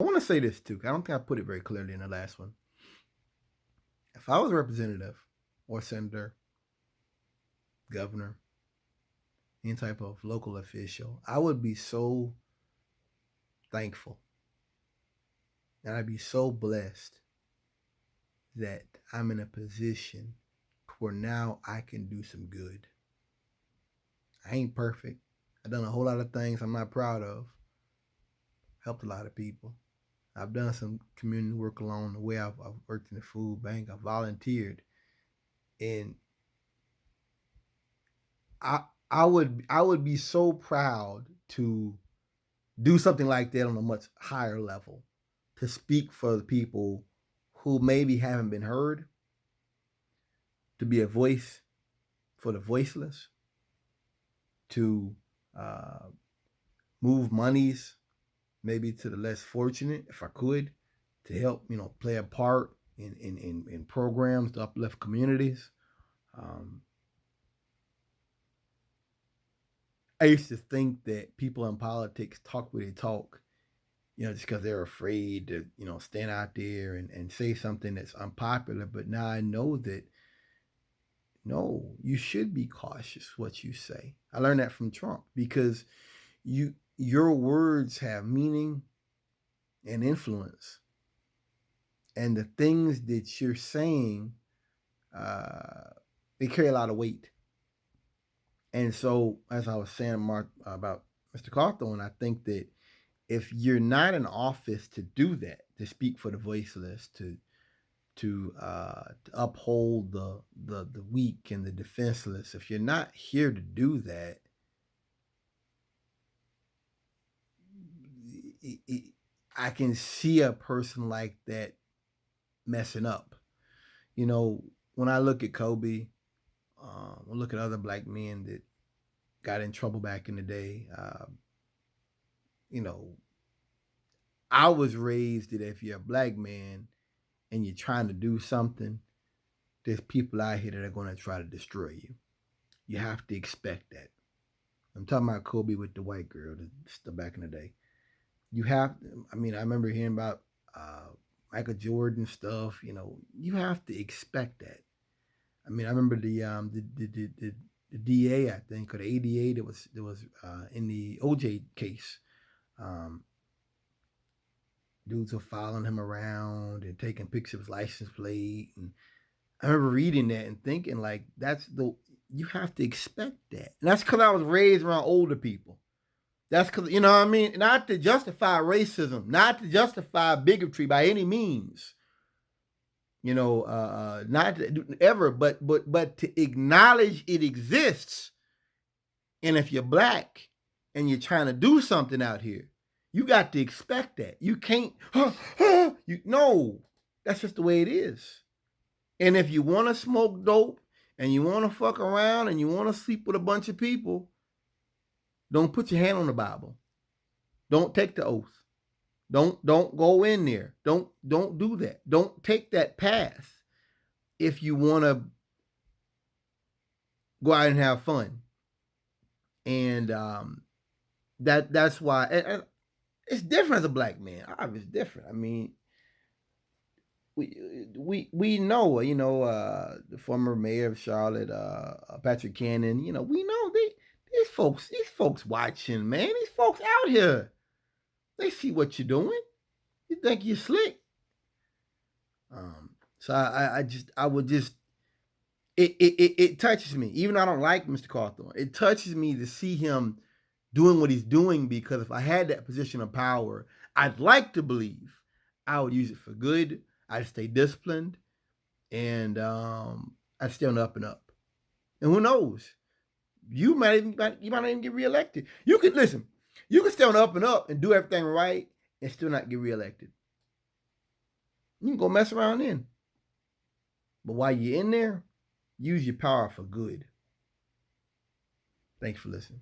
I want to say this too. I don't think I put it very clearly in the last one. If I was a representative or senator, governor, any type of local official, I would be so thankful and I'd be so blessed that I'm in a position where now I can do some good. I ain't perfect. I've done a whole lot of things I'm not proud of. Helped a lot of people. I've done some community work along the way. I've worked in the food bank. I've volunteered, and I I would be so proud to do something like that on a much higher level, to speak for the people who maybe haven't been heard, to be a voice for the voiceless, to uh, move monies maybe to the less fortunate if I could, to help play a part in programs to uplift communities. Um, I used to think that people in politics talk where they talk, just because they're afraid to, stand out there and say something that's unpopular. But now I know that no, you should be cautious what you say. I learned that from Trump because your words have meaning and influence, and the things that you're saying, uh, they carry a lot of weight. And so, as I was saying, Mark, about Mr. Cawthorne, I think that if you're not in office to do that, to speak for the voiceless, to uphold the weak and the defenseless, if you're not here to do that, I can see a person like that messing up. When I look at Kobe, I look at other black men that got in trouble back in the day. You know, I was raised that if you're a black man and you're trying to do something, there's people out here that are going to try to destroy you. You have to expect that. I'm talking about Kobe with the white girl, the back in the day. You have, I mean, I remember hearing about Michael Jordan stuff. You have to expect that. I mean, I remember the DA, I think, or the ADA that was in the OJ case. Um, Dudes were following him around and taking pictures of his license plate, and I remember reading that and thinking like, you have to expect that, and that's because I was raised around older people. That's because what I mean. Not to justify racism, not to justify bigotry by any means. Not to, ever, but to acknowledge it exists. And if you're black and you're trying to do something out here, you got to expect that. You can't. No, that's just the way it is. And if you want to smoke dope and you want to fuck around and you want to sleep with a bunch of people, don't put your hand on the Bible. Don't take the oath. Don't go in there. Don't do that. Don't take that path if you want to go out and have fun. And that's why it's different as a black man. It's different. I mean, we know, the former mayor of Charlotte, Patrick Cannon. We know these folks watching, man. These folks out here, they see what you're doing. You think you're slick. So I would just it touches me. Even though I don't like Mr. Cawthorne, it touches me to see him doing what he's doing, because if I had that position of power, I'd like to believe I would use it for good. I'd stay disciplined, and I'd stay on the up and up. And who knows? You might not even get reelected. You could listen. You can stay on the up and up and do everything right and still not get reelected. You can go mess around then. But while you're in there, use your power for good. Thanks for listening.